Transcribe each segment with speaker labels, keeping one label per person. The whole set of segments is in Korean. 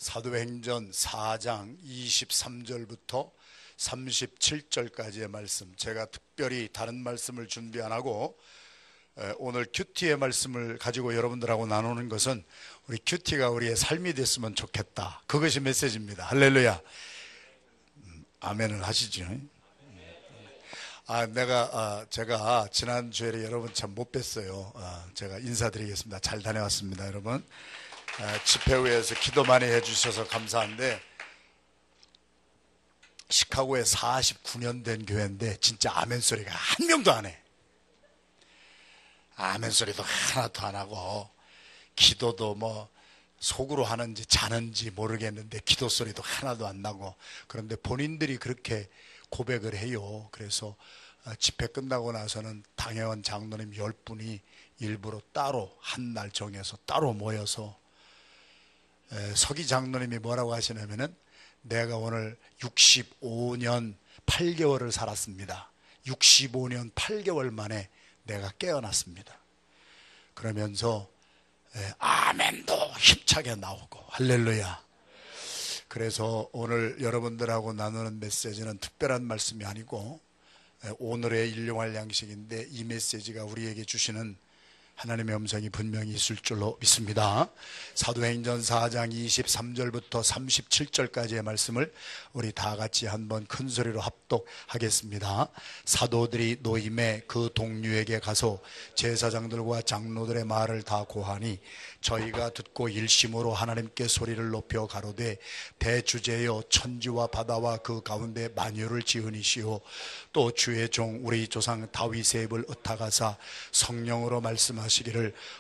Speaker 1: 사도행전 4장 23절부터 37절까지의 말씀, 제가 특별히 다른 말씀을 준비 안 하고 오늘 큐티의 말씀을 가지고 여러분들하고 나누는 것은 우리 큐티가 우리의 삶이 됐으면 좋겠다, 그것이 메시지입니다. 할렐루야. 아멘을 하시죠. 제가 지난주에 여러분 참 못 뵀어요. 제가 인사드리겠습니다. 잘 다녀왔습니다. 여러분, 집회 후에서 기도 많이 해주셔서 감사한데, 시카고에 49년 된 교회인데 진짜 아멘 소리가 한 명도 안 해. 아멘 소리도 하나도 안 하고, 기도도 뭐 속으로 하는지 자는지 모르겠는데 기도 소리도 하나도 안 나고, 그런데 본인들이 그렇게 고백을 해요. 그래서 집회 끝나고 나서는 당회원 장로님 10분이 일부러 따로 한 날 정해서 따로 모여서, 서기 장로님이 뭐라고 하시냐면은, 내가 오늘 65년 8개월을 살았습니다. 65년 8개월 만에 내가 깨어났습니다. 그러면서 아멘도 힘차게 나오고, 할렐루야. 그래서 오늘 여러분들하고 나누는 메시지는 특별한 말씀이 아니고 오늘의 일용할 양식인데, 이 메시지가 우리에게 주시는 하나님의 음성이 분명히 있을 줄로 믿습니다. 사도행전 4장 23절부터 37절까지의 말씀을 우리 다 같이 한번 큰 소리로 합독하겠습니다. 사도들이 노임에 그 동류에게 가서 제사장들과 장로들의 말을 다 고하니, 저희가 듣고 일심으로 하나님께 소리를 높여 가로되, 대주제여 천지와 바다와 그 가운데 만유를 지으니시오, 또 주의 종 우리 조상 다윗의 입을 ը타가사 성령으로 말씀하시기를,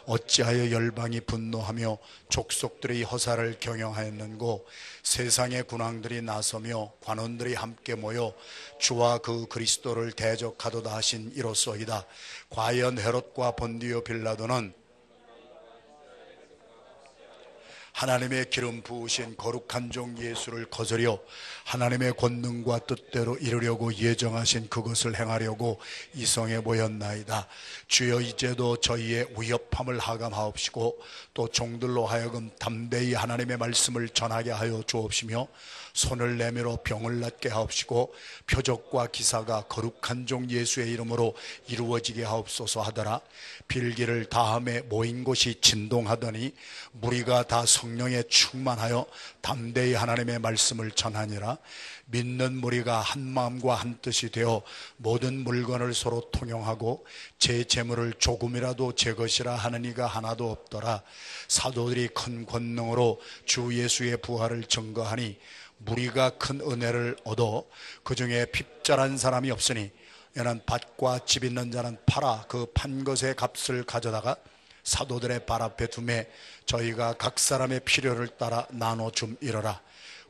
Speaker 1: 어찌하여 열방이 분노하며 족속들이 허사를 경영하였는고, 세상의 군왕들이 나서며 관원들이 함께 모여 주와 그 그리스도를 대적하도다 하신 이로소이다. 과연 헤롯과 본디오 빌라도는 하나님의 기름 부으신 거룩한 종 예수를 거스려 하나님의 권능과 뜻대로 이루려고 예정하신 그것을 행하려고 이성에 모였나이다. 주여, 이제도 저희의 위협함을 하감하옵시고, 또 종들로 하여금 담대히 하나님의 말씀을 전하게 하여 주옵시며, 손을 내밀어 병을 낫게 하옵시고, 표적과 기사가 거룩한 종 예수의 이름으로 이루어지게 하옵소서 하더라. 빌기를 다함에 모인 곳이 진동하더니 무리가 다 성령에 충만하여 담대히 하나님의 말씀을 전하니라. 믿는 무리가 한 마음과 한 뜻이 되어 모든 물건을 서로 통용하고 제 재물을 조금이라도 제 것이라 하는 이가 하나도 없더라. 사도들이 큰 권능으로 주 예수의 부활을 증거하니 무리가 큰 은혜를 얻어 그 중에 핍절한 사람이 없으니, 이는 밭과 집 있는 자는 팔아 그 판 것의 값을 가져다가 사도들의 발 앞에 두매 저희가 각 사람의 필요를 따라 나눠 줌이러라.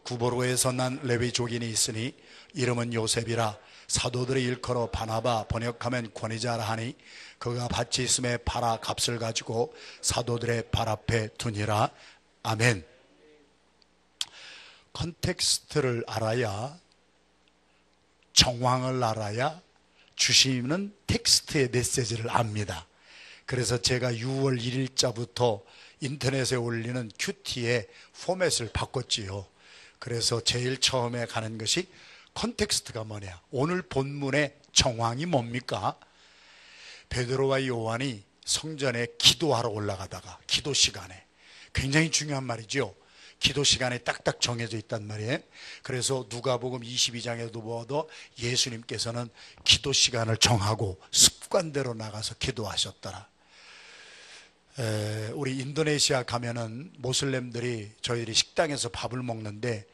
Speaker 1: 구보로에서 난 레위족인이 있으니 이름은 요셉이라. 사도들의 일컬어 바나바, 번역하면 권위자라 하니, 그가 밭이 있음에 팔아 값을 가지고 사도들의 발 앞에 두니라. 아멘. 컨텍스트를 알아야, 정황을 알아야 주시는 텍스트의 메시지를 압니다. 그래서 제가 6월 1일자부터 인터넷에 올리는 큐티의 포맷을 바꿨지요. 그래서 제일 처음에 가는 것이 컨텍스트가 뭐냐, 오늘 본문의 정황이 뭡니까? 베드로와 요한이 성전에 기도하러 올라가다가, 기도 시간에, 굉장히 중요한 말이죠. 기도 시간에 딱딱 정해져 있단 말이에요. 그래서 누가복음 22장에도 보아도 예수님께서는 기도 시간을 정하고 습관대로 나가서 기도하셨더라. 우리 인도네시아 가면은 모슬렘들이, 저희들이 식당에서 밥을 먹는데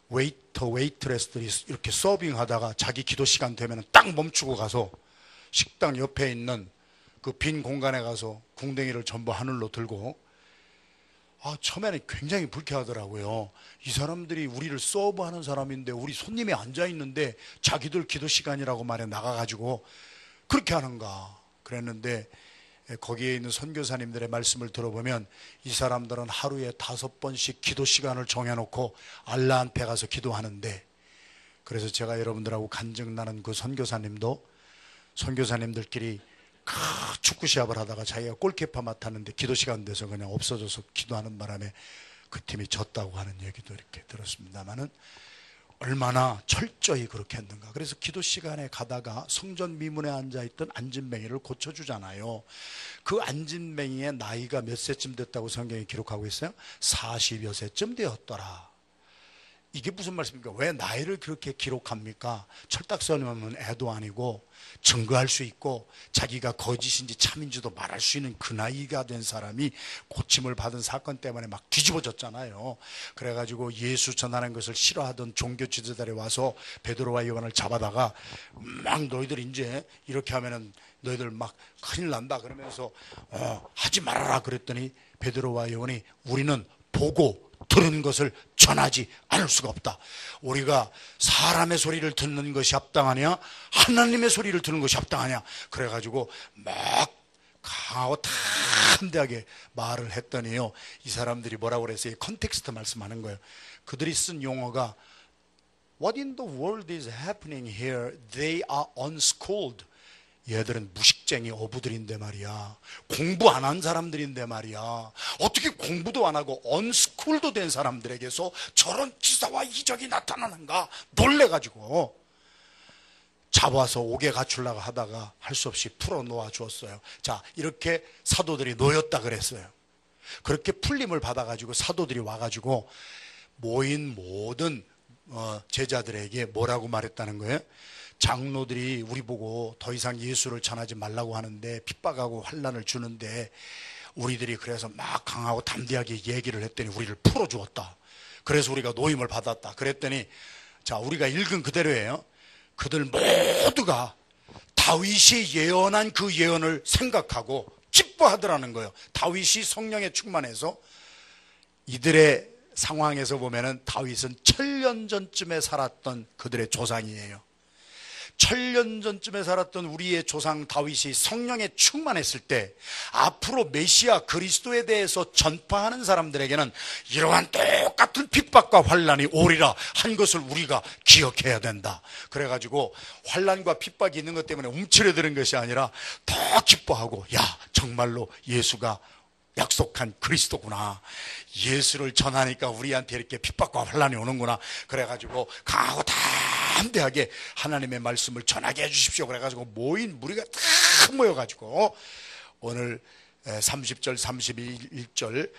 Speaker 1: 웨이트레스들이 이렇게 서빙하다가 자기 기도 시간 되면 딱 멈추고 가서 식당 옆에 있는 그 빈 공간에 가서 궁뎅이를 전부 하늘로 들고, 처음에는 굉장히 불쾌하더라고요. 이 사람들이 우리를 서브하는 사람인데 우리 손님이 앉아있는데 자기들 기도 시간이라고 말해 나가가지고 그렇게 하는가 그랬는데, 거기에 있는 선교사님들의 말씀을 들어보면 이 사람들은 하루에 5번씩 기도 시간을 정해놓고 알라한테 가서 기도하는데, 그래서 제가 여러분들하고 간증나는 그 선교사님들끼리 축구 시합을 하다가 자기가 골키퍼 맡았는데 기도 시간 돼서 그냥 없어져서 기도하는 바람에 그 팀이 졌다고 하는 얘기도 이렇게 들었습니다만은 얼마나 철저히 그렇게 했는가. 그래서 기도 시간에 가다가 성전 미문에 앉아있던 안진뱅이를 고쳐주잖아요. 그 안진뱅이의 나이가 몇 세쯤 됐다고 성경에 기록하고 있어요? 40여 세쯤 되었더라. 이게 무슨 말씀입니까? 왜 나이를 그렇게 기록합니까? 철딱서님은 애도 아니고 증거할 수 있고 자기가 거짓인지 참인지도 말할 수 있는 그 나이가 된 사람이 고침을 받은 사건 때문에 막 뒤집어졌잖아요. 그래가지고 예수 전하는 것을 싫어하던 종교 지도자들이 와서 베드로와 요한을 잡아다가 막 너희들 이제 이렇게 하면은 너희들 막 큰일 난다 그러면서 하지 말아라 그랬더니 베드로와 요한이 우리는 보고 들은 것을 전하지 않을 수가 없다. 우리가 사람의 소리를 듣는 것이 합당하냐 하나님의 소리를 듣는 것이 합당하냐. 그래가지고 막 강하고 담대하게 말을 했더니요, 이 사람들이 뭐라고 그랬어요? 컨텍스트 말씀하는 거예요. 그들이 쓴 용어가 What in the world is happening here? They are unschooled. 얘들은 무식쟁이 어부들인데 말이야. 공부 안 한 사람들인데 말이야. 어떻게 공부도 안 하고 언스쿨도 된 사람들에게서 저런 기사와 이적이 나타나는가 놀래가지고 잡아서 옥에 갖추려고 하다가 할 수 없이 풀어 놓아 주었어요. 자, 이렇게 사도들이 놓였다 그랬어요. 그렇게 풀림을 받아가지고 사도들이 와가지고 모인 모든 제자들에게 뭐라고 말했다는 거예요? 장로들이 우리 보고 더 이상 예수를 전하지 말라고 하는데 핍박하고 환난을 주는데 우리들이 그래서 막 강하고 담대하게 얘기를 했더니 우리를 풀어주었다. 그래서 우리가 노임을 받았다. 그랬더니 자, 우리가 읽은 그대로예요. 그들 모두가 다윗이 예언한 그 예언을 생각하고 기뻐하더라는 거예요. 다윗이 성령에 충만해서 이들의 상황에서 보면은 다윗은 1000년 전쯤에 살았던 그들의 조상이에요. 1000년 전쯤에 살았던 우리의 조상 다윗이 성령에 충만했을 때 앞으로 메시아 그리스도에 대해서 전파하는 사람들에게는 이러한 똑같은 핍박과 환난이 오리라 한 것을 우리가 기억해야 된다. 그래가지고 환난과 핍박이 있는 것 때문에 움츠러드는 것이 아니라 더 기뻐하고 야, 정말로 예수가 약속한 그리스도구나. 예수를 전하니까 우리한테 이렇게 핍박과 환난이 오는구나. 그래가지고 강하고 담대하게 하나님의 말씀을 전하게 해주십시오. 그래가지고 모인 무리가 다 모여가지고 오늘 30절 31절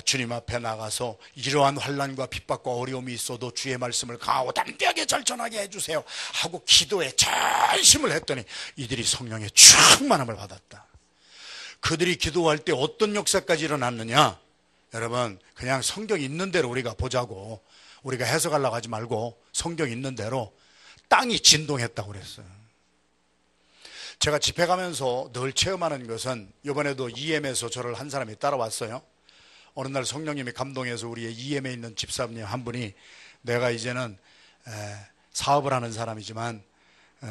Speaker 1: 주님 앞에 나가서 이러한 환난과 핍박과 어려움이 있어도 주의 말씀을 강하고 담대하게 잘 전하게 해주세요 하고 기도에 전심을 했더니 이들이 성령의 충만함을 받았다. 그들이 기도할 때 어떤 역사까지 일어났느냐? 여러분, 그냥 성경 있는 대로 우리가 보자고. 우리가 해석하려고 하지 말고 성경 있는 대로 땅이 진동했다고 그랬어요. 제가 집회 가면서 늘 체험하는 것은 이번에도 EM에서 저를 한 사람이 따라왔어요. 어느 날 성령님이 감동해서 우리의 EM에 있는 집사님 한 분이 내가 이제는 사업을 하는 사람이지만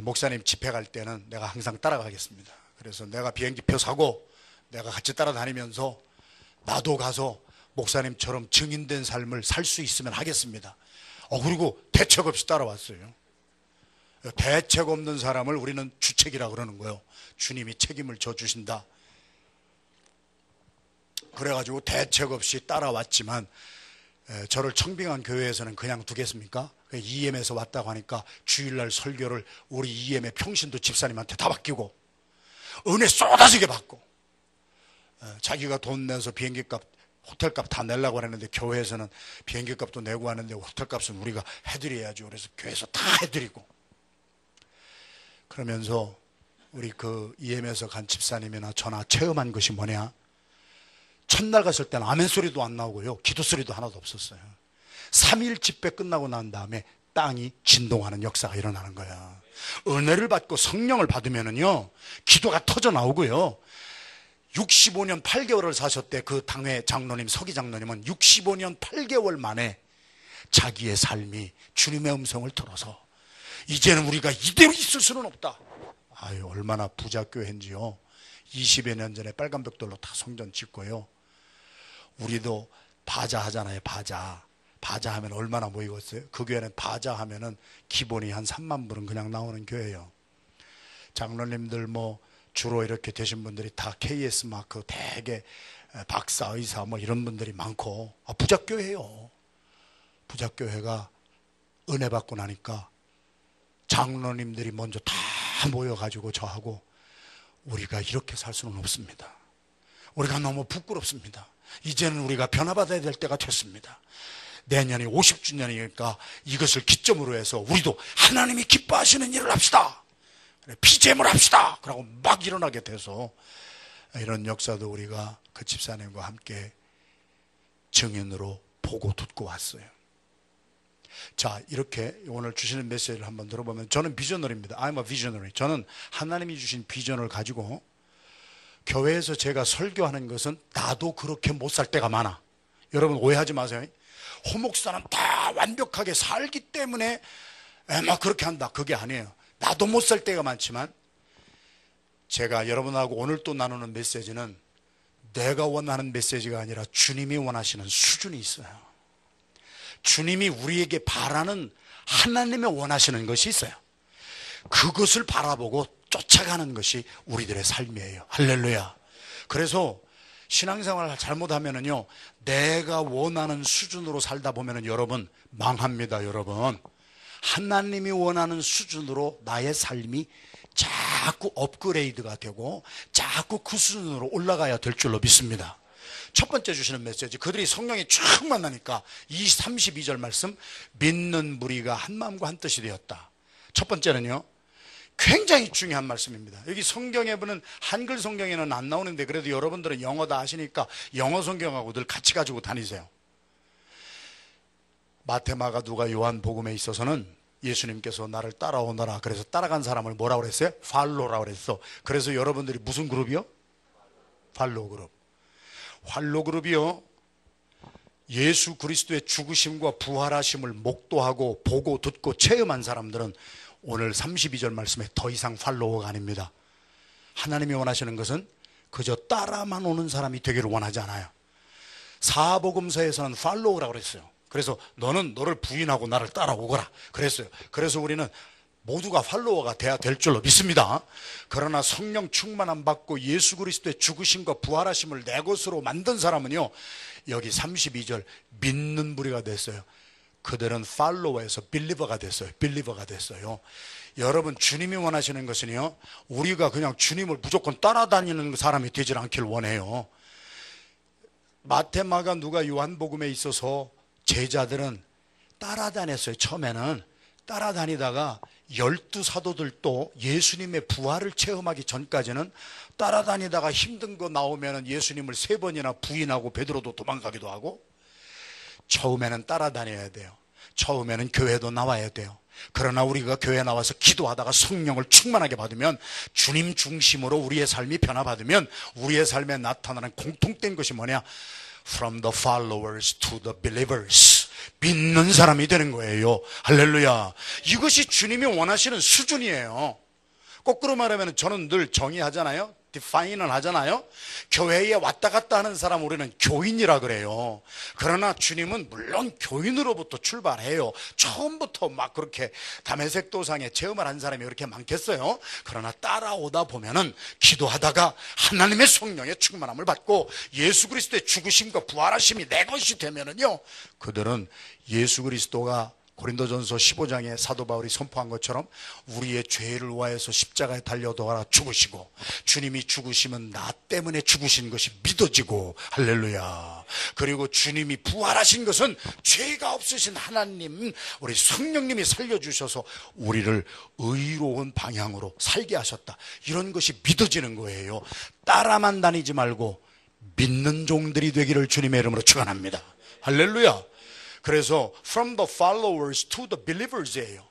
Speaker 1: 목사님 집회 갈 때는 내가 항상 따라가겠습니다. 그래서 내가 비행기표 사고 내가 같이 따라다니면서 나도 가서 목사님처럼 증인된 삶을 살 수 있으면 하겠습니다. 그리고 대책 없이 따라왔어요. 대책 없는 사람을 우리는 주책이라 그러는 거예요. 주님이 책임을 져주신다. 그래가지고 대책 없이 따라왔지만 저를 청빙한 교회에서는 그냥 두겠습니까? EM에서 왔다고 하니까 주일날 설교를 우리 EM의 평신도 집사님한테 다 맡기고 은혜 쏟아지게 받고 자기가 돈 내서 비행기값 호텔값 다 내려고 했는데 교회에서는 비행기값도 내고 하는데 호텔값은 우리가 해드려야죠. 그래서 교회에서 다 해드리고 그러면서 우리 그 EM에서 간 집사님이나 저나 체험한 것이 뭐냐? 첫날 갔을 때는 아멘 소리도 안 나오고요, 기도 소리도 하나도 없었어요. 3일 집회 끝나고 난 다음에 땅이 진동하는 역사가 일어나는 거야. 은혜를 받고 성령을 받으면은요 기도가 터져 나오고요. 65년 8개월을 사셨대. 그 당회 장로님, 서기 장로님은 65년 8개월 만에 자기의 삶이 주님의 음성을 들어서 이제는 우리가 이대로 있을 수는 없다. 아유, 얼마나 부자 교회인지요. 20여 년 전에 빨간 벽돌로 다 성전 짓고요. 우리도 바자 하잖아요. 바자 하면 얼마나 모이겠어요? 그 교회는 바자 하면은 기본이 한 3만 불은 그냥 나오는 교회예요. 장로님들 주로 이렇게 되신 분들이 다 KS 마크 되게 박사, 의사 뭐 이런 분들이 많고, 부작교회요. 부작교회가 은혜 받고 나니까 장로님들이 먼저 다 모여가지고 저하고, 우리가 이렇게 살 수는 없습니다. 우리가 너무 부끄럽습니다. 이제는 우리가 변화받아야 될 때가 됐습니다. 내년이 50주년이니까 이것을 기점으로 해서 우리도 하나님이 기뻐하시는 일을 합시다. 피제물 합시다. 그러고 막 일어나게 돼서, 이런 역사도 우리가 그 집사님과 함께 증인으로 보고 듣고 왔어요. 자, 이렇게 오늘 주시는 메시지를 한번 들어보면, 저는 비저너리입니다. I'm a visionary. 저는 하나님이 주신 비전을 가지고 교회에서 제가 설교하는 것은 나도 그렇게 못 살 때가 많아. 여러분 오해하지 마세요. 호목사는 다 완벽하게 살기 때문에 막 그렇게 한다. 그게 아니에요. 나도 못 살 때가 많지만, 제가 여러분하고 오늘 또 나누는 메시지는 내가 원하는 메시지가 아니라 주님이 원하시는 수준이 있어요. 주님이 우리에게 바라는, 하나님이 원하시는 것이 있어요. 그것을 바라보고 쫓아가는 것이 우리들의 삶이에요. 할렐루야. 그래서 신앙생활을 잘못하면은요, 내가 원하는 수준으로 살다 보면은 여러분 망합니다. 여러분, 하나님이 원하는 수준으로 나의 삶이 자꾸 업그레이드가 되고 자꾸 그 수준으로 올라가야 될 줄로 믿습니다. 첫 번째 주시는 메시지, 그들이 성령이 충만하니까 32절 말씀, 믿는 무리가 한 마음과 한 뜻이 되었다. 첫 번째는요, 굉장히 중요한 말씀입니다. 여기 성경에 보면 한글 성경에는 안 나오는데, 그래도 여러분들은 영어 다 아시니까 영어 성경하고 늘 같이 가지고 다니세요. 마태, 마가, 누가, 요한 복음에 있어서는 예수님께서 나를 따라오너라, 그래서 따라간 사람을 뭐라고 그랬어요? 팔로라고 그랬어. 그래서 여러분들이 무슨 그룹이요? 팔로 그룹. 팔로 그룹이요, 예수 그리스도의 죽으심과 부활하심을 목도하고 보고 듣고 체험한 사람들은 오늘 32절 말씀에 더 이상 팔로워가 아닙니다. 하나님이 원하시는 것은 그저 따라만 오는 사람이 되기를 원하지 않아요. 사복음서에서는 팔로우라고 그랬어요. 그래서 너는 너를 부인하고 나를 따라오거라 그랬어요. 그래서 우리는 모두가 팔로워가 돼야 될 줄로 믿습니다. 그러나 성령 충만함 받고 예수 그리스도의 죽으심과 부활하심을 내 것으로 만든 사람은요, 여기 32절 믿는 무리가 됐어요. 그들은 팔로워에서 빌리버가 됐어요. 빌리버가 됐어요. 여러분, 주님이 원하시는 것은요, 우리가 그냥 주님을 무조건 따라다니는 사람이 되질 않길 원해요. 마태, 마가, 누가, 요한복음에 있어서 제자들은 따라다녔어요. 처음에는 따라다니다가 12사도들도 예수님의 부활을 체험하기 전까지는 따라다니다가 힘든 거 나오면 예수님을 3번이나 부인하고 베드로도 도망가기도 하고, 처음에는 따라다녀야 돼요. 처음에는 교회도 나와야 돼요. 그러나 우리가 교회 나와서 기도하다가 성령을 충만하게 받으면, 주님 중심으로 우리의 삶이 변화받으면 우리의 삶에 나타나는 공통된 것이 뭐냐? From the followers to the believers. 믿는 사람이 되는 거예요. 할렐루야. 이것이 주님이 원하시는 수준이에요. 거꾸로 말하면 저는 늘 정의하잖아요. 디파인을 하잖아요. 교회에 왔다 갔다 하는 사람 우리는 교인이라 그래요. 그러나 주님은 물론 교인으로부터 출발해요. 처음부터 막 그렇게 다메섹 도상에 체험을 한 사람이 그렇게 많겠어요. 그러나 따라오다 보면은 기도하다가 하나님의 성령의 충만함을 받고 예수 그리스도의 죽으심과 부활하심이 내 것이 되면은요, 그들은 예수 그리스도가 고린도전서 15장에 사도 바울이 선포한 것처럼 우리의 죄를 위하여서 십자가에 달려도하라 죽으시고, 주님이 죽으시면 나 때문에 죽으신 것이 믿어지고, 할렐루야. 그리고 주님이 부활하신 것은 죄가 없으신 하나님, 우리 성령님이 살려주셔서 우리를 의로운 방향으로 살게 하셨다. 이런 것이 믿어지는 거예요. 따라만 다니지 말고 믿는 종들이 되기를 주님의 이름으로 축원합니다. 할렐루야. 그래서 from the followers to the believers예요.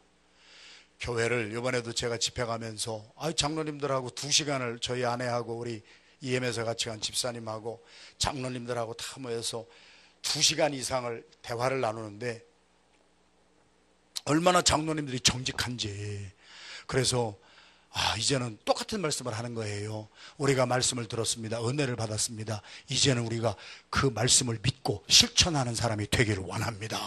Speaker 1: 교회를 이번에도 제가 집회 가면서 장로님들하고 2시간을 저희 아내하고 우리 EM에서 같이 간 집사님하고 장로님들하고 다 모여서 2시간 이상을 대화를 나누는데, 얼마나 장로님들이 정직한지. 그래서 이제는 똑같은 말씀을 하는 거예요. 우리가 말씀을 들었습니다. 은혜를 받았습니다. 이제는 우리가 그 말씀을 믿고 실천하는 사람이 되기를 원합니다.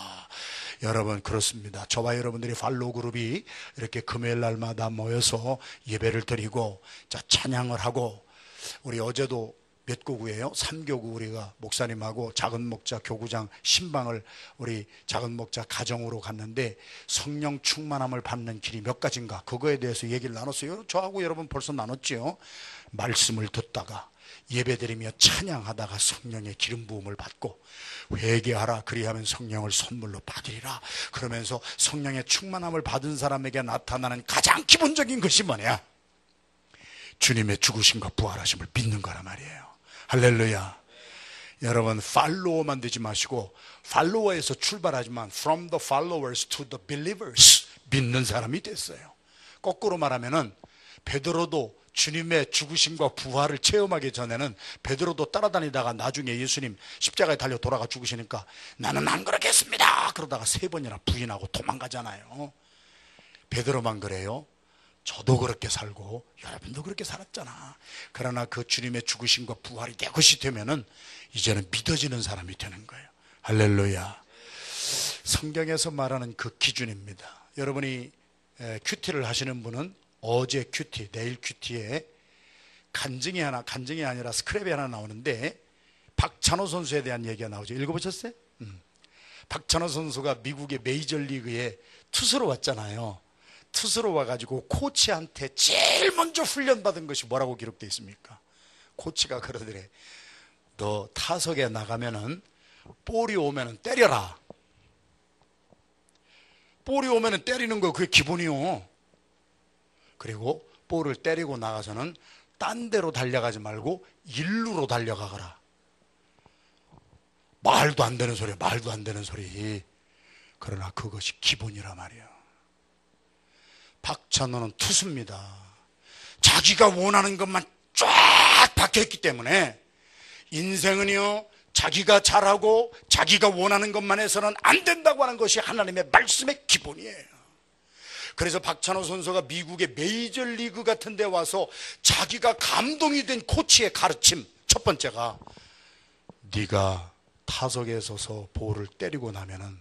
Speaker 1: 여러분, 그렇습니다. 저와 여러분들이 팔로우 그룹이 이렇게 금요일 날마다 모여서 예배를 드리고 찬양을 하고, 우리 어제도 몇 교구예요? 3교구 우리가 목사님하고 작은 목자 교구장 신방을 우리 작은 목자 가정으로 갔는데 성령 충만함을 받는 길이 몇 가지인가 그거에 대해서 얘기를 나눴어요. 저하고 여러분 벌써 나눴지요. 말씀을 듣다가 예배드리며 찬양하다가 성령의 기름 부음을 받고 회개하라 그리하면 성령을 선물로 받으리라 그러면서 성령의 충만함을 받은 사람에게 나타나는 가장 기본적인 것이 뭐냐? 주님의 죽으심과 부활하심을 믿는 거란 말이에요. 할렐루야. 여러분 팔로워만 되지 마시고 팔로워에서 출발하지만 from the followers to the believers 믿는 사람이 됐어요. 거꾸로 말하면은 베드로도 주님의 죽으심과 부활을 체험하기 전에는 베드로도 따라다니다가 나중에 예수님 십자가에 달려 돌아가 죽으시니까 나는 안 그러겠습니다 그러다가 3번이나 부인하고 도망가잖아요. 베드로만 그래요? 저도 그렇게 살고 여러분도 그렇게 살았잖아. 그러나 그 주님의 죽으심과 부활이 내 것이 되면은 이제는 믿어지는 사람이 되는 거예요. 할렐루야. 성경에서 말하는 그 기준입니다. 여러분이 큐티를 하시는 분은 어제 큐티, 내일 큐티에 간증이 아니라 스크랩이 하나 나오는데 박찬호 선수에 대한 얘기가 나오죠. 읽어보셨어요? 박찬호 선수가 미국의 메이저리그에 투수로 왔잖아요. 투수로 와가지고 코치한테 제일 먼저 훈련받은 것이 뭐라고 기록되어 있습니까? 코치가 그러더래. 너 타석에 나가면은 볼이 오면은 때려라. 볼이 오면은 때리는 거 그게 기본이요. 그리고 볼을 때리고 나가서는 딴 데로 달려가지 말고 일루로 달려가거라. 말도 안 되는 소리, 말도 안 되는 소리. 그러나 그것이 기본이라 말이야. 박찬호는 투수입니다. 자기가 원하는 것만 쫙 박혀있기 때문에 인생은요 자기가 잘하고 자기가 원하는 것만 해서는 안 된다고 하는 것이 하나님의 말씀의 기본이에요. 그래서 박찬호 선수가 미국의 메이저리그 같은 데 와서 자기가 감동이 된 코치의 가르침 첫 번째가 네가 타석에 서서 볼을 때리고 나면은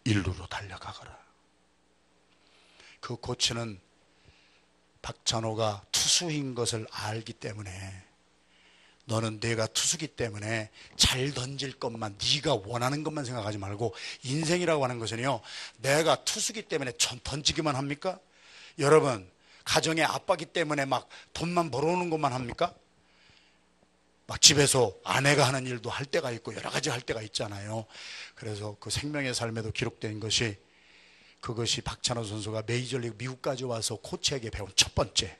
Speaker 1: 일루로 달려가거라. 그 코치는 박찬호가 투수인 것을 알기 때문에 너는 내가 투수기 때문에 잘 던질 것만 네가 원하는 것만 생각하지 말고 인생이라고 하는 것은요 내가 투수기 때문에 던지기만 합니까? 여러분 가정의 아빠기 때문에 막 돈만 벌어오는 것만 합니까? 막 집에서 아내가 하는 일도 할 때가 있고 여러 가지 할 때가 있잖아요. 그래서 그 생명의 삶에도 기록된 것이 그것이 박찬호 선수가 메이저리그 미국까지 와서 코치에게 배운 첫 번째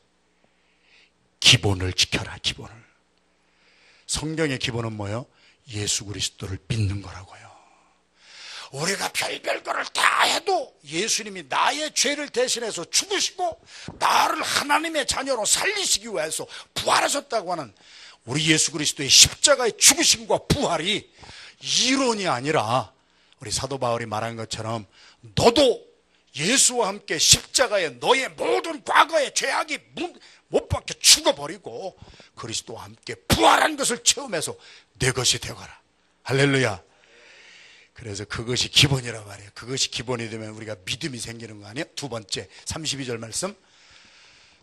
Speaker 1: 기본을 지켜라. 기본을. 성경의 기본은 뭐예요? 예수 그리스도를 믿는 거라고요. 우리가 별별 거를 다 해도 예수님이 나의 죄를 대신해서 죽으시고 나를 하나님의 자녀로 살리시기 위해서 부활하셨다고 하는 우리 예수 그리스도의 십자가의 죽으심과 부활이 이론이 아니라 우리 사도 바울이 말한 것처럼 너도 예수와 함께 십자가에 너의 모든 과거의 죄악이 못 박혀 죽어버리고 그리스도와 함께 부활한 것을 체험해서 내 것이 되거라. 할렐루야. 그래서 그것이 기본이라 말이에요. 그것이 기본이 되면 우리가 믿음이 생기는 거 아니에요? 두 번째 32절 말씀,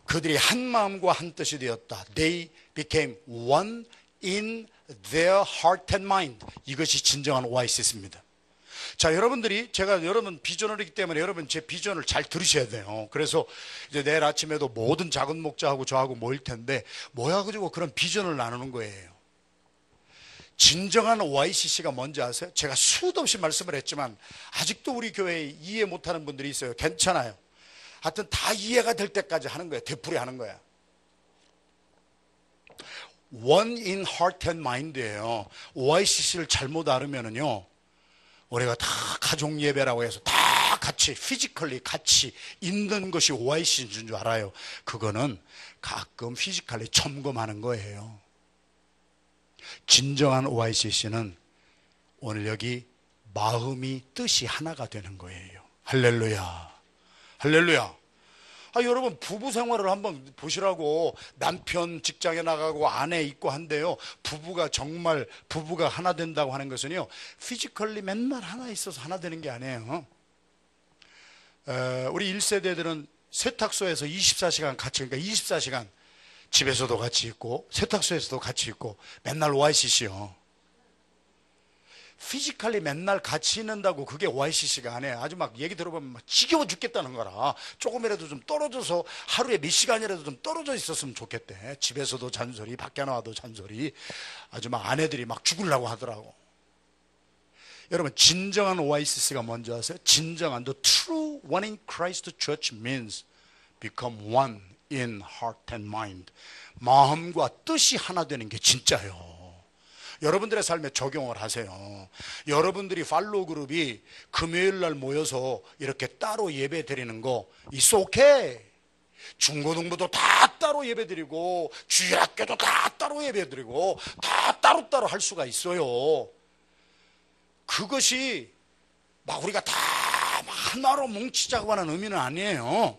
Speaker 1: 그들이 한 마음과 한 뜻이 되었다. They became one in their heart and mind. 이것이 진정한 오아시스입니다. 자, 여러분들이 제가 여러분 비전을 했기 때문에 여러분 제 비전을 잘 들으셔야 돼요. 그래서 이제 내일 아침에도 모든 작은 목자하고 저하고 모일 텐데 모여가지고 그런 비전을 나누는 거예요. 진정한 OICC가 뭔지 아세요? 제가 수도 없이 말씀을 했지만 아직도 우리 교회에 이해 못하는 분들이 있어요. 괜찮아요. 하여튼 다 이해가 될 때까지 하는 거예요. 되풀이 하는 거야. One in heart and mind예요. OICC를 잘못 알으면은요 우리가 다 가족 예배라고 해서 다 같이 피지컬리 같이 있는 것이 OICC인 줄 알아요. 그거는 가끔 피지컬리 점검하는 거예요. 진정한 OICC는 오늘 여기 마음이 뜻이 하나가 되는 거예요. 할렐루야. 할렐루야. 여러분 부부 생활을 한번 보시라고. 남편 직장에 나가고 아내 있고 한데요, 부부가 정말 부부가 하나 된다고 하는 것은요 피지컬리 맨날 하나 있어서 하나 되는 게 아니에요. 우리 1세대들은 세탁소에서 24시간 같이, 그러니까 24시간 집에서도 같이 있고 세탁소에서도 같이 있고 맨날 OICC요. 피지컬리 맨날 같이 있는다고 그게 OICC가 아니에요. 아주 막 얘기 들어보면 막 지겨워 죽겠다는 거라. 조금이라도 좀 떨어져서 하루에 몇 시간이라도 좀 떨어져 있었으면 좋겠대. 집에서도 잔소리, 밖에 나와도 잔소리. 아주 막 아내들이 막 죽으려고 하더라고. 여러분, 진정한 OICC가 뭔지 아세요? 진정한 The true one in Christ Church means become one in heart and mind. 마음과 뜻이 하나 되는 게 진짜예요. 여러분들의 삶에 적용을 하세요. 여러분들이 팔로우 그룹이 금요일 날 모여서 이렇게 따로 예배 드리는 거 It's okay. 중고등부도 다 따로 예배 드리고 주일학교도 다 따로 예배 드리고 다 따로따로 할 수가 있어요. 그것이 막 우리가 다 하나로 뭉치자고 하는 의미는 아니에요.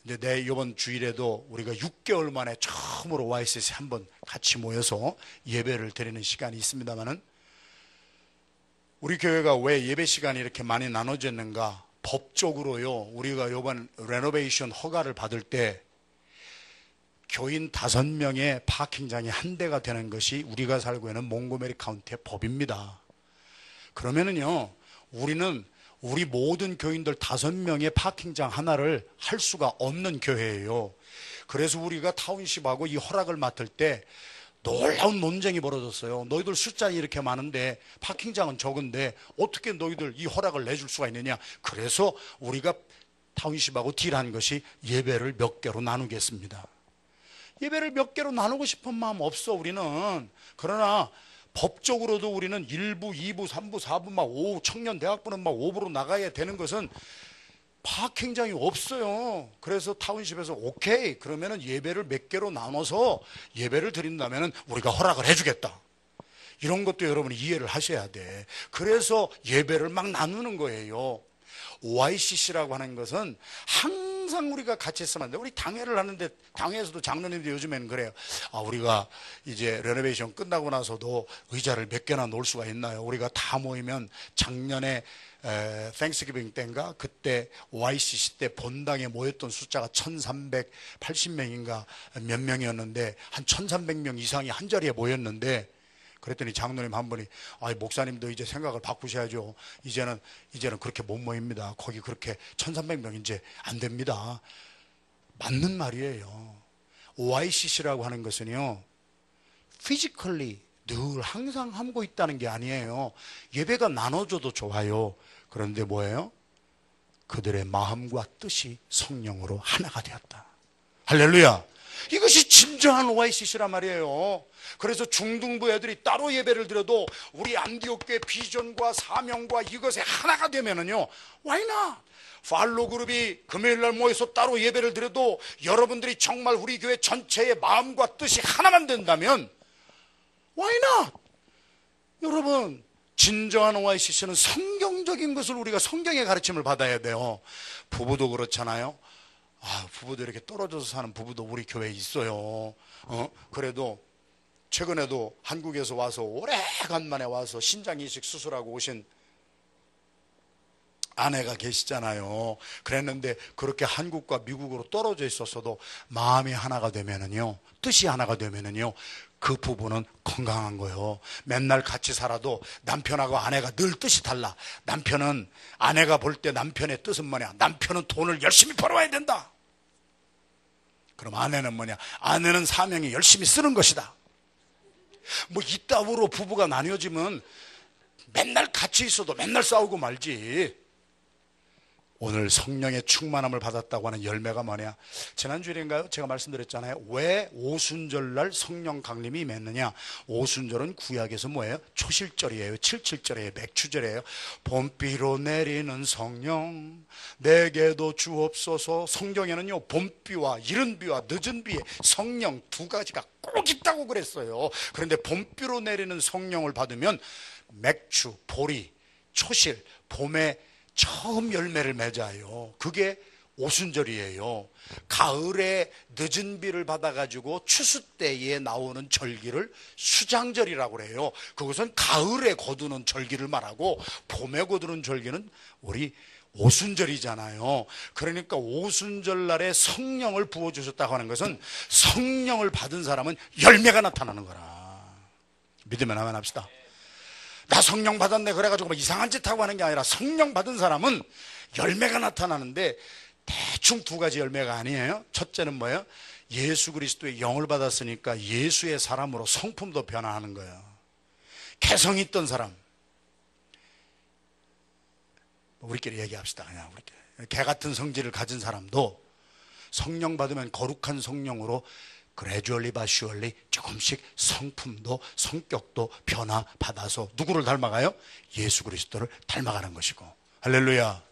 Speaker 1: 근데 이번 주일에도 우리가 6개월 만에 처음으로 OICC에 한번 같이 모여서 예배를 드리는 시간이 있습니다만은, 우리 교회가 왜 예배 시간이 이렇게 많이 나눠졌는가? 법적으로요, 우리가 이번 레노베이션 허가를 받을 때 교인 5명의 파킹장이 한 대가 되는 것이 우리가 살고 있는 몽고메리 카운티의 법입니다. 그러면은요, 우리 모든 교인들 5명의 파킹장 하나를 할 수가 없는 교회예요. 그래서 우리가 타운십하고 이 허락을 맡을 때 놀라운 논쟁이 벌어졌어요. 너희들 숫자 이렇게 많은데 파킹장은 적은데 어떻게 너희들 이 허락을 내줄 수가 있느냐. 그래서 우리가 타운십하고 딜한 것이 예배를 몇 개로 나누겠습니다. 예배를 몇 개로 나누고 싶은 마음 없어 우리는. 그러나 법적으로도 우리는 1부, 2부, 3부, 4부, 막 5, 청년 대학부는 막 5부로 나가야 되는 것은 파킹장이 없어요. 그래서 타운십에서 오케이, 그러면은 예배를 몇 개로 나눠서 예배를 드린다면은 우리가 허락을 해주겠다. 이런 것도 여러분이 이해를 하셔야 돼. 그래서 예배를 막 나누는 거예요. OICC라고 하는 것은 항상 우리가 같이 있으면 안 돼. 우리 당회를 하는데 당회에서도 장로님들 요즘에는 그래요. 우리가 이제 레노베이션 끝나고 나서도 의자를 몇 개나 놓을 수가 있나요? 우리가 다 모이면 작년에 땡스기빙 때인가 그때 OICC 때 본당에 모였던 숫자가 1380명인가 몇 명이었는데 한 1300명 이상이 한 자리에 모였는데, 그랬더니 장로님 한 분이 목사님도 이제 생각을 바꾸셔야죠. 이제는 그렇게 못 모입니다. 거기 그렇게 1300명 이제 안 됩니다. 맞는 말이에요. OICC라고 하는 것은요, 피지컬리 늘 항상 하고 있다는 게 아니에요. 예배가 나눠줘도 좋아요. 그런데 뭐예요? 그들의 마음과 뜻이 성령으로 하나가 되었다. 할렐루야. 이것이 진정한 OICC란 말이에요. 그래서 중등부 애들이 따로 예배를 드려도 우리 안디옥교의 비전과 사명과 이것에 하나가 되면은요, why not? 팔로우 그룹이 금요일날 모여서 따로 예배를 드려도 여러분들이 정말 우리 교회 전체의 마음과 뜻이 하나만 된다면 why not? 여러분, 진정한 OICC는 성경적인 것을 우리가 성경의 가르침을 받아야 돼요. 부부도 그렇잖아요. 부부도 이렇게 떨어져서 사는 부부도 우리 교회에 있어요. 그래도 최근에도 한국에서 와서 오래간만에 와서 신장 이식 수술하고 오신 아내가 계시잖아요. 그랬는데 그렇게 한국과 미국으로 떨어져 있었어도 마음이 하나가 되면은요, 뜻이 하나가 되면은요, 그 부부는 건강한 거예요. 맨날 같이 살아도 남편하고 아내가 늘 뜻이 달라. 남편은, 아내가 볼 때 남편의 뜻은 뭐냐? 남편은 돈을 열심히 벌어와야 된다. 그럼 아내는 뭐냐? 아내는 사명이 열심히 쓰는 것이다. 뭐 이따위로 부부가 나뉘어지면 맨날 같이 있어도 맨날 싸우고 말지. 오늘 성령의 충만함을 받았다고 하는 열매가 뭐냐? 지난주일인가요? 제가 말씀드렸잖아요. 왜 오순절날 성령 강림이 맺느냐? 오순절은 구약에서 뭐예요? 초실절이에요. 77절이에요. 맥추절이에요. 봄비로 내리는 성령 내게도 주옵소서. 성경에는요, 봄비와 이른 비와 늦은 비의 성령 두 가지가 꼭 있다고 그랬어요. 그런데 봄비로 내리는 성령을 받으면 맥추, 보리, 초실, 봄에 처음 열매를 맺어요. 그게 오순절이에요. 가을에 늦은 비를 받아가지고 추수 때에 나오는 절기를 수장절이라고 그래요. 그것은 가을에 거두는 절기를 말하고 봄에 거두는 절기는 우리 오순절이잖아요. 그러니까 오순절 날에 성령을 부어주셨다고 하는 것은 성령을 받은 사람은 열매가 나타나는 거라. 믿으면 아멘 합시다. 나 성령 받았네 그래가지고 뭐 이상한 짓 하고 하는 게 아니라 성령 받은 사람은 열매가 나타나는데 대충 두 가지 열매가 아니에요. 첫째는 뭐예요? 예수 그리스도의 영을 받았으니까 예수의 사람으로 성품도 변화하는 거예요. 개성 있던 사람, 우리끼리 얘기합시다. 그냥 우리끼리. 개 같은 성질을 가진 사람도 성령 받으면 거룩한 성령으로 gradually but surely 조금씩 성품도 성격도 변화받아서 누구를 닮아가요? 예수 그리스도를 닮아가는 것이고. 할렐루야.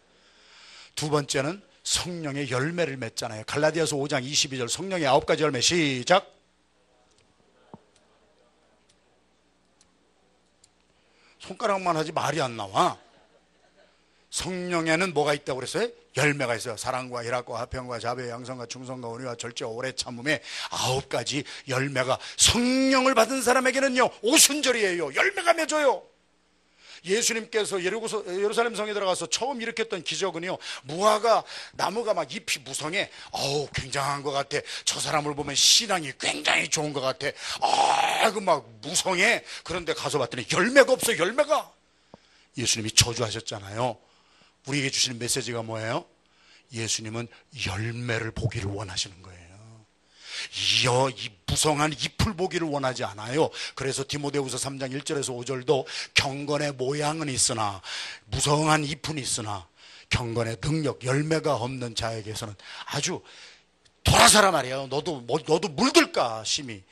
Speaker 1: 두 번째는 성령의 열매를 맺잖아요. 갈라디아서 5장 22절 성령의 9가지 열매 시작. 손가락만 하지 말이 안 나와. 성령에는 뭐가 있다고 그랬어요? 열매가 있어요. 사랑과 희락과 화평과 자비, 양성과 충성과 온유와 절제와 오래 참음의 9가지 열매가 성령을 받은 사람에게는요 오순절이에요. 열매가 맺어요. 예수님께서 예루살렘 성에 들어가서 처음 일으켰던 기적은요, 무화과 나무가 막 잎이 무성해. 어우, 굉장한 것 같아. 저 사람을 보면 신앙이 굉장히 좋은 것 같아. 그 막 무성해. 그런데 가서 봤더니 열매가 없어. 열매가. 예수님이 저주하셨잖아요. 우리에게 주시는 메시지가 뭐예요? 예수님은 열매를 보기를 원하시는 거예요. 이 무성한 잎을 보기를 원하지 않아요. 그래서 디모데후서 3장 1절에서 5절도 경건의 모양은 있으나 무성한 잎은 있으나 경건의 능력, 열매가 없는 자에게서는 아주 돌아서라 말이에요. 너도 물들까 심히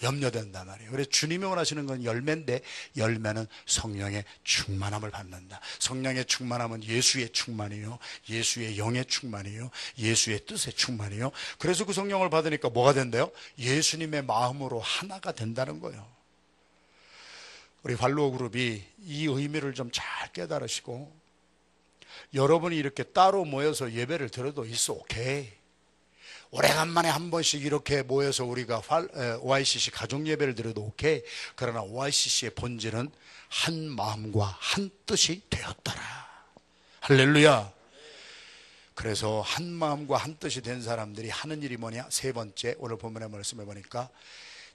Speaker 1: 염려된단 말이에요. 그래서 주님이 원하시는 건 열매인데 열매는 성령의 충만함을 받는다. 성령의 충만함은 예수의 충만이요, 예수의 영의 충만이요, 예수의 뜻의 충만이요. 그래서 그 성령을 받으니까 뭐가 된대요? 예수님의 마음으로 하나가 된다는 거예요. 우리 발로 그룹이 이 의미를 좀 잘 깨달으시고 여러분이 이렇게 따로 모여서 예배를 드려도 있어 오케이. 오래간만에 한 번씩 이렇게 모여서 우리가 OICC 가족 예배를 드려도 오케이. 그러나 OICC의 본질은 한 마음과 한 뜻이 되었더라. 할렐루야. 그래서 한 마음과 한 뜻이 된 사람들이 하는 일이 뭐냐? 세 번째, 오늘 본문의 말씀을 보니까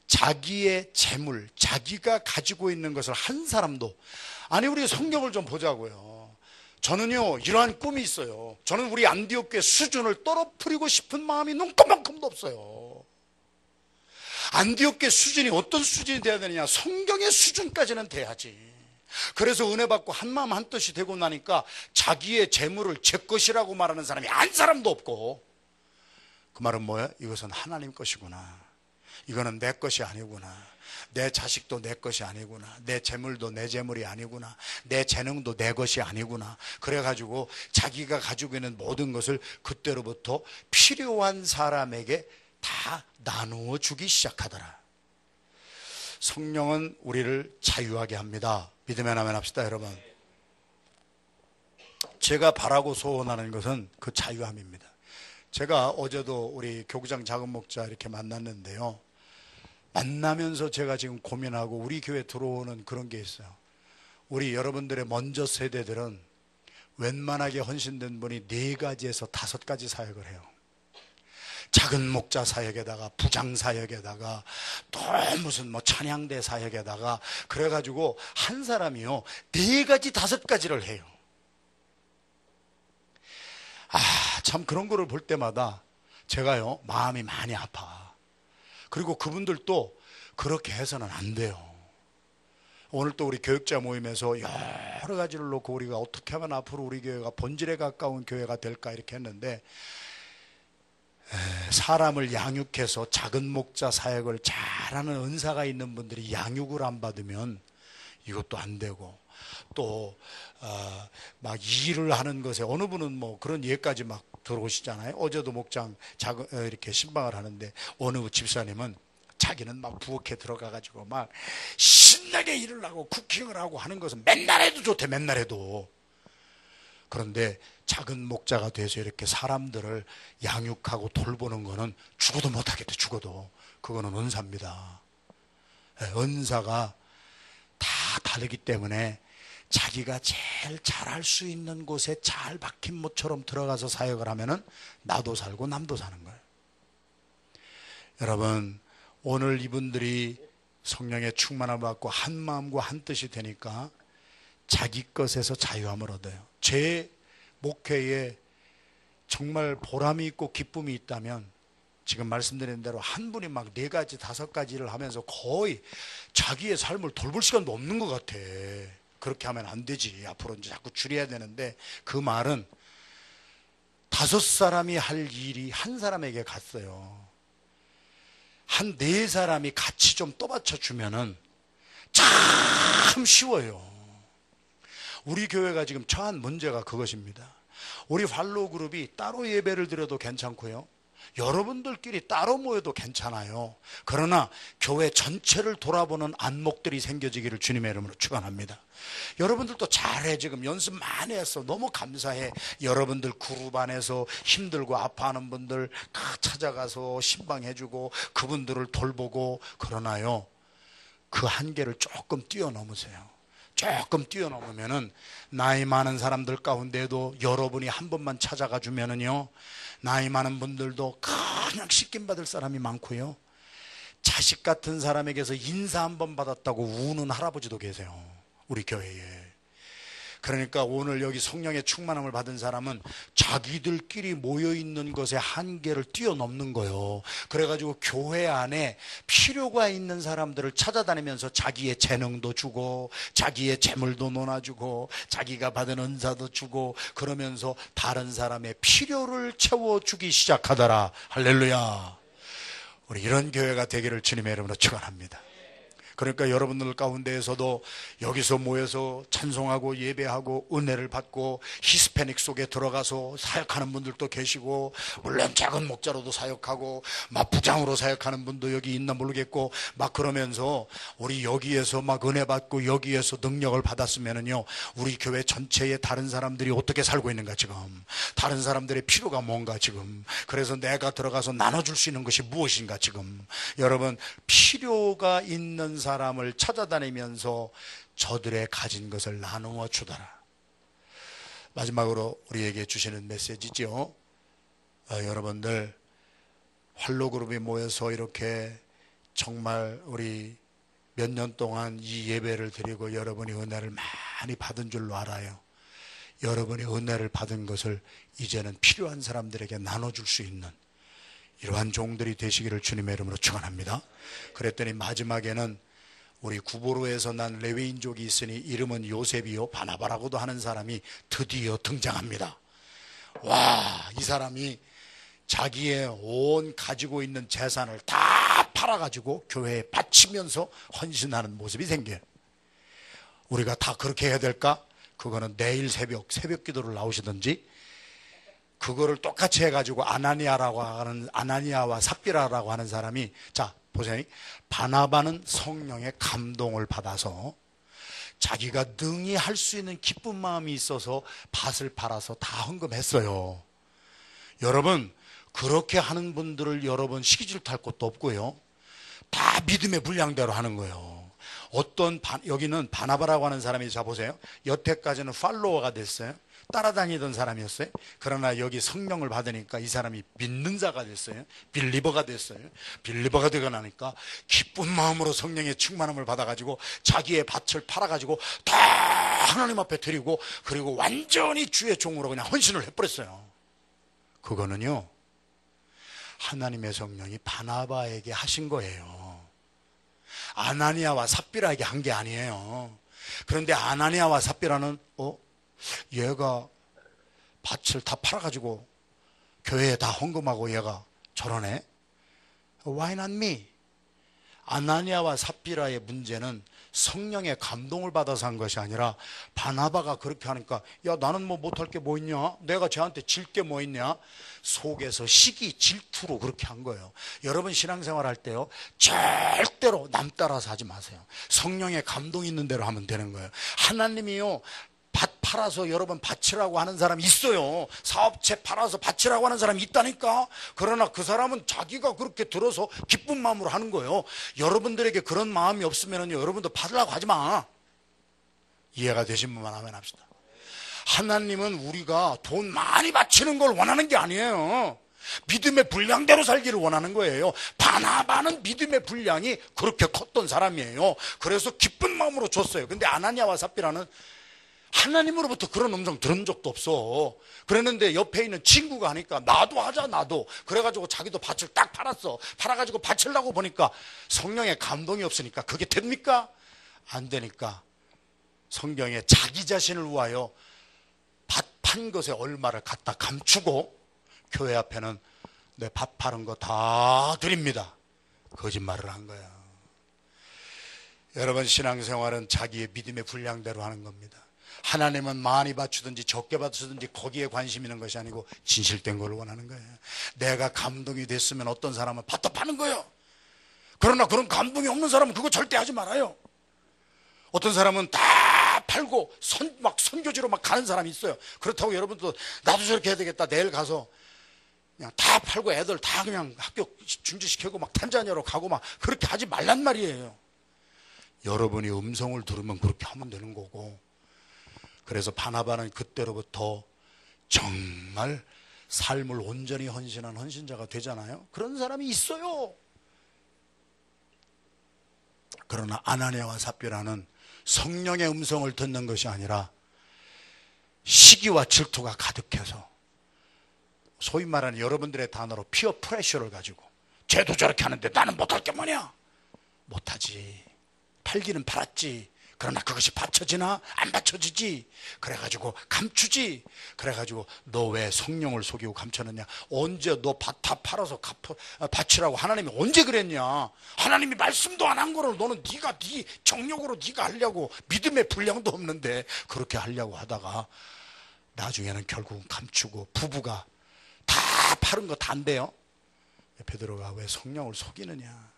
Speaker 1: 자기의 재물, 자기가 가지고 있는 것을 한 사람도, 아니 우리 성경을 좀 보자고요. 저는요 이러한 꿈이 있어요. 저는 우리 안디옥 교회 수준을 떨어뜨리고 싶은 마음이 눈꼽만큼도 없어요. 안디옥 교회 수준이 어떤 수준이 돼야 되느냐? 성경의 수준까지는 돼야지. 그래서 은혜 받고 한 마음 한 뜻이 되고 나니까 자기의 재물을 제 것이라고 말하는 사람이 한 사람도 없고, 그 말은 뭐예요? 이것은 하나님 것이구나, 이거는 내 것이 아니구나, 내 자식도 내 것이 아니구나, 내 재물도 내 재물이 아니구나, 내 재능도 내 것이 아니구나. 그래가지고 자기가 가지고 있는 모든 것을 그때로부터 필요한 사람에게 다 나누어 주기 시작하더라. 성령은 우리를 자유하게 합니다. 믿으면 아멘 합시다. 여러분, 제가 바라고 소원하는 것은 그 자유함입니다. 제가 어제도 우리 교구장 작은 목자 이렇게 만났는데요, 만나면서 제가 지금 고민하고 우리 교회 들어오는 그런 게 있어요. 우리 여러분들의 먼저 세대들은 웬만하게 헌신된 분이 4가지에서 5가지 사역을 해요. 작은 목자 사역에다가 부장 사역에다가 또 무슨 뭐 찬양대 사역에다가, 그래가지고 한 사람이요 4가지 5가지를 해요. 참 그런 거를 볼 때마다 제가요 마음이 많이 아파. 그리고 그분들도 그렇게 해서는 안 돼요. 오늘 또 우리 교육자 모임에서 여러 가지를 놓고 우리가 어떻게 하면 앞으로 우리 교회가 본질에 가까운 교회가 될까 이렇게 했는데, 사람을 양육해서 작은 목자 사역을 잘하는 은사가 있는 분들이 양육을 안 받으면 이것도 안 되고, 또 막 일을 하는 것에 어느 분은 뭐 그런 예까지 막 들어오시잖아요. 어제도 목장 이렇게 신방을 하는데 어느 집사님은 자기는 막 부엌에 들어가가지고 막 신나게 일을 하고 쿠킹을 하고 하는 것은 맨날 해도 좋대, 맨날 해도. 그런데 작은 목자가 돼서 이렇게 사람들을 양육하고 돌보는 거는 죽어도 못하겠다. 죽어도. 그거는 은사입니다. 은사가 다 다르기 때문에 자기가 제일 잘할 수 있는 곳에 잘 박힌 못처럼 들어가서 사역을 하면은 나도 살고 남도 사는 거예요. 여러분, 오늘 이분들이 성령의 충만함을 받고 한 마음과 한 뜻이 되니까 자기 것에서 자유함을 얻어요. 제 목회에 정말 보람이 있고 기쁨이 있다면 지금 말씀드린 대로 한 분이 막 4가지, 5가지를 하면서 거의 자기의 삶을 돌볼 시간도 없는 것 같아. 그렇게 하면 안 되지. 앞으로 이제 자꾸 줄여야 되는데, 그 말은 5사람이 할 일이 한 사람에게 갔어요. 한 4사람이 같이 좀 떠받쳐 주면은 참 쉬워요. 우리 교회가 지금 처한 문제가 그것입니다. 우리 팔로우 그룹이 따로 예배를 드려도 괜찮고요, 여러분들끼리 따로 모여도 괜찮아요. 그러나 교회 전체를 돌아보는 안목들이 생겨지기를 주님의 이름으로 축원합니다. 여러분들도 잘해. 지금 연습 많이 했어. 너무 감사해. 여러분들 그룹 안에서 힘들고 아파하는 분들 다 찾아가서 신방해주고 그분들을 돌보고. 그러나요, 그 한계를 조금 뛰어넘으세요. 조금 뛰어넘으면은 나이 많은 사람들 가운데도 여러분이 한 번만 찾아가 주면은요, 나이 많은 분들도 그냥 씻김 받을 사람이 많고요, 자식 같은 사람에게서 인사 한 번 받았다고 우는 할아버지도 계세요, 우리 교회에. 그러니까 오늘 여기 성령의 충만함을 받은 사람은 자기들끼리 모여있는 것의 한계를 뛰어넘는 거예요. 그래가지고 교회 안에 필요가 있는 사람들을 찾아다니면서 자기의 재능도 주고 자기의 재물도 논아주고 자기가 받은 은사도 주고 그러면서 다른 사람의 필요를 채워주기 시작하더라. 할렐루야. 우리 이런 교회가 되기를 주님의 이름으로 축원합니다. 그러니까 여러분들 가운데에서도 여기서 모여서 찬송하고 예배하고 은혜를 받고 히스패닉 속에 들어가서 사역하는 분들도 계시고, 물론 작은 목자로도 사역하고 막 부장으로 사역하는 분도 여기 있나 모르겠고, 막 그러면서 우리 여기에서 막 은혜 받고 여기에서 능력을 받았으면은요, 우리 교회 전체에 다른 사람들이 어떻게 살고 있는가, 지금 다른 사람들의 필요가 뭔가, 지금 그래서 내가 들어가서 나눠줄 수 있는 것이 무엇인가. 지금 여러분, 필요가 있는 사람을 찾아다니면서 저들의 가진 것을 나누어 주더라. 마지막으로 우리에게 주시는 메시지죠. 여러분들 활로그룹이 모여서 이렇게 정말 우리 몇 년 동안 이 예배를 드리고 여러분이 은혜를 많이 받은 줄로 알아요. 여러분이 은혜를 받은 것을 이제는 필요한 사람들에게 나눠줄 수 있는 이러한 종들이 되시기를 주님의 이름으로 축원합니다. 그랬더니 마지막에는 우리 구보로에서 난 레위인족이 있으니 이름은 요셉이요 바나바라고도 하는 사람이 드디어 등장합니다. 와, 이 사람이 자기의 온 가지고 있는 재산을 다 팔아가지고 교회에 바치면서 헌신하는 모습이 생겨요. 우리가 다 그렇게 해야 될까? 그거는 내일 새벽 기도를 나오시든지 그거를 똑같이 해가지고 아나니아와 삽비라라고 하는 사람이, 자 보세요. 바나바는 성령의 감동을 받아서 자기가 능히 할 수 있는 기쁜 마음이 있어서 밭을 팔아서 다 헌금했어요. 여러분, 그렇게 하는 분들을 여러분 시기질 탈 것도 없고요, 다 믿음의 분량대로 하는 거예요. 여기는 바나바라고 하는 사람이, 자 보세요. 여태까지는 팔로워가 됐어요. 따라다니던 사람이었어요. 그러나 여기 성령을 받으니까 이 사람이 믿는 자가 됐어요. 빌리버가 됐어요. 빌리버가 되고 나니까 기쁜 마음으로 성령의 충만함을 받아가지고 자기의 밭을 팔아가지고 다 하나님 앞에 드리고, 그리고 완전히 주의 종으로 그냥 헌신을 해버렸어요. 그거는요, 하나님의 성령이 바나바에게 하신 거예요. 아나니아와 삽비라에게 한 게 아니에요. 그런데 아나니아와 삽비라는 얘가 밭을 다 팔아가지고 교회에 다 헌금하고 얘가 저러네? Why not me? 아나니아와 삽비라의 문제는 성령의 감동을 받아서 한 것이 아니라 바나바가 그렇게 하니까, 야 나는 뭐 못할 게 뭐 있냐? 내가 쟤한테 질 게 뭐 있냐? 속에서 시기 질투로 그렇게 한 거예요. 여러분 신앙생활 할 때요, 절대로 남 따라서 하지 마세요. 성령의 감동 있는 대로 하면 되는 거예요. 하나님이요, 밭 팔아서 여러분 바치라고 하는 사람이 있어요. 사업체 팔아서 바치라고 하는 사람이 있다니까. 그러나 그 사람은 자기가 그렇게 들어서 기쁜 마음으로 하는 거예요. 여러분들에게 그런 마음이 없으면요, 여러분도 받으려고 하지 마. 이해가 되신 분만 하면 합시다. 하나님은 우리가 돈 많이 바치는 걸 원하는 게 아니에요. 믿음의 분량대로 살기를 원하는 거예요. 바나바는 믿음의 분량이 그렇게 컸던 사람이에요. 그래서 기쁜 마음으로 줬어요. 근데 아나니아와 삽비라는 하나님으로부터 그런 음성 들은 적도 없어. 그랬는데 옆에 있는 친구가 하니까 나도 하자, 나도. 그래가지고 자기도 밭을 딱 팔았어. 팔아가지고 바치려고 보니까 성령의 감동이 없으니까 그게 됩니까? 안 되니까 성경에 자기 자신을 위하여 밭 판 것에 얼마를 갖다 감추고 교회 앞에는 내 밥 파는 거 다 드립니다. 거짓말을 한 거야. 여러분, 신앙생활은 자기의 믿음의 분량대로 하는 겁니다. 하나님은 많이 바치든지 적게 바치든지 거기에 관심 있는 것이 아니고 진실된 걸 원하는 거예요. 내가 감동이 됐으면 어떤 사람은 밭도 파는 거예요. 그러나 그런 감동이 없는 사람은 그거 절대 하지 말아요. 어떤 사람은 다 팔고 막 선교지로 막 가는 사람이 있어요. 그렇다고 여러분도 나도 저렇게 해야 되겠다. 내일 가서 그냥 다 팔고 애들 다 그냥 학교 중지시키고 막 탄자니아로 가고 막 그렇게 하지 말란 말이에요. 여러분이 음성을 들으면 그렇게 하면 되는 거고. 그래서 바나바는 그때로부터 정말 삶을 온전히 헌신한 헌신자가 되잖아요. 그런 사람이 있어요. 그러나 아나니아와 삽비라는 성령의 음성을 듣는 것이 아니라 시기와 질투가 가득해서, 소위 말하는 여러분들의 단어로 피어 프레셔를 가지고 쟤도 저렇게 하는데 나는 못할 게 뭐냐? 못하지. 팔기는 팔았지. 그러나 그것이 받쳐지나? 안 받쳐지지. 그래가지고 감추지. 그래가지고 너 왜 성령을 속이고 감춰느냐? 언제 너 밭 다 팔아서 바치라고 하나님이 언제 그랬냐? 하나님이 말씀도 안 한 거를 너는 네가 네 정력으로 네가 하려고, 믿음의 분량도 없는데 그렇게 하려고 하다가 나중에는 결국은 감추고, 부부가 다 파는 거 다 안 돼요. 베드로가 왜 성령을 속이느냐?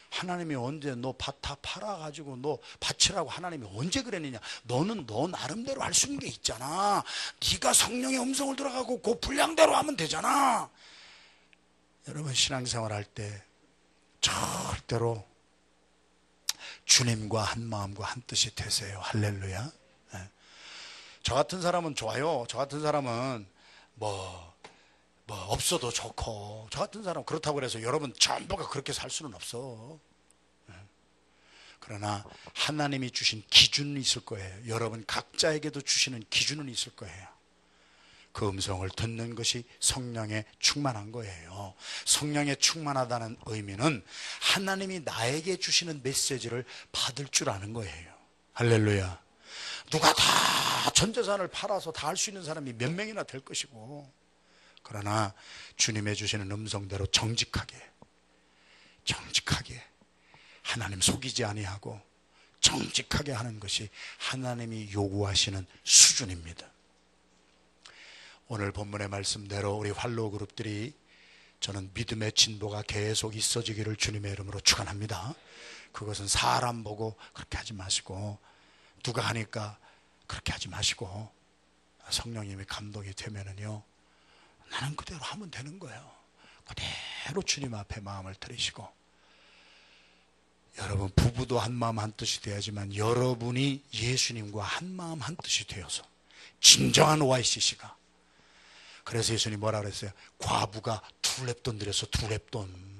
Speaker 1: 하나님이 언제 너 밭 다 팔아가지고 너 바치라고 하나님이 언제 그랬느냐? 너는 너 나름대로 할 수 있는 게 있잖아. 네가 성령의 음성을 들어가고 그 분량대로 하면 되잖아. 여러분, 신앙생활 할 때 절대로 주님과 한 마음과 한 뜻이 되세요. 할렐루야. 네. 저 같은 사람은 좋아요. 저 같은 사람은 뭐 없어도 좋고, 저 같은 사람 그렇다고 해서 여러분 전부가 그렇게 살 수는 없어. 그러나 하나님이 주신 기준은 있을 거예요. 여러분 각자에게도 주시는 기준은 있을 거예요. 그 음성을 듣는 것이 성령에 충만한 거예요. 성령에 충만하다는 의미는 하나님이 나에게 주시는 메시지를 받을 줄 아는 거예요. 할렐루야. 누가 다 전 재산을 팔아서 다 할 수 있는 사람이 몇 명이나 될 것이고, 그러나 주님의 주시는 음성대로 정직하게 하나님 속이지 아니하고 정직하게 하는 것이 하나님이 요구하시는 수준입니다. 오늘 본문의 말씀대로 우리 활로 그룹들이, 저는 믿음의 진보가 계속 있어지기를 주님의 이름으로 축원합니다. 그것은 사람 보고 그렇게 하지 마시고, 누가 하니까 그렇게 하지 마시고, 성령님이 감동이 되면은요, 나는 그대로 하면 되는 거예요. 그대로 주님 앞에 마음을 들이시고, 여러분 부부도 한 마음 한 뜻이 돼야지만 여러분이 예수님과 한 마음 한 뜻이 되어서 진정한 OICC가. 그래서 예수님이 뭐라 그랬어요? 과부가 두 렙돈 드려서, 두 렙돈,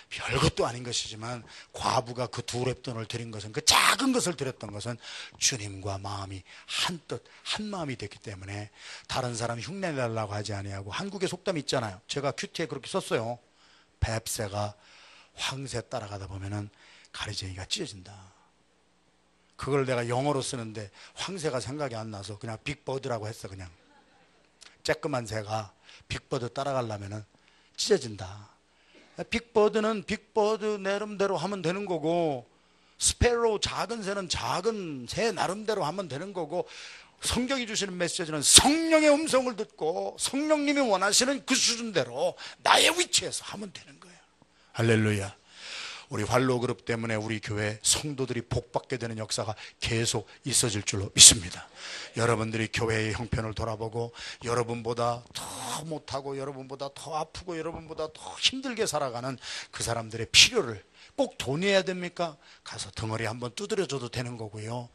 Speaker 1: 별것도 아닌 것이지만 과부가 그 두 렙돈을 드린 것은, 그 작은 것을 드렸던 것은 주님과 마음이 한 뜻, 한 마음이 됐기 때문에 다른 사람 흉내내려고 하지 아니하고, 한국의 속담이 있잖아요. 제가 큐티에 그렇게 썼어요. 뱁새가 황새 따라가다 보면은 가리쟁이가 찢어진다. 그걸 내가 영어로 쓰는데 황새가 생각이 안 나서 그냥 빅버드라고 했어. 그냥 쬐끄만 새가 빅버드 따라가려면은 찢어진다. 빅버드는 빅버드 나름대로 하면 되는 거고, 스페로우 작은 새는 작은 새 나름대로 하면 되는 거고, 성경이 주시는 메시지는 성령의 음성을 듣고 성령님이 원하시는 그 수준대로 나의 위치에서 하면 되는 거예요. 할렐루야. 우리 활로그룹 때문에 우리 교회 성도들이 복받게 되는 역사가 계속 있어질 줄로 믿습니다. 여러분들이 교회의 형편을 돌아보고 여러분보다 더 못하고 여러분보다 더 아프고 여러분보다 더 힘들게 살아가는 그 사람들의 필요를 꼭 돈이어야 됩니까? 가서 덩어리 한번 두드려줘도 되는 거고요.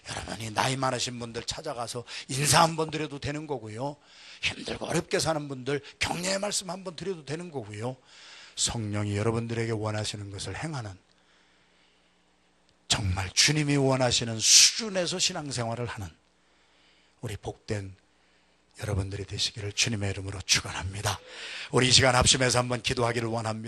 Speaker 1: 여러분이 나이 많으신 분들 찾아가서 인사 한번 드려도 되는 거고요. 힘들고 어렵게 사는 분들 격려의 말씀 한번 드려도 되는 거고요. 성령이 여러분들에게 원하시는 것을 행하는, 정말 주님이 원하시는 수준에서 신앙생활을 하는 우리 복된 여러분들이 되시기를 주님의 이름으로 축원합니다. 우리 이 시간 합심해서 한번 기도하기를 원합니다.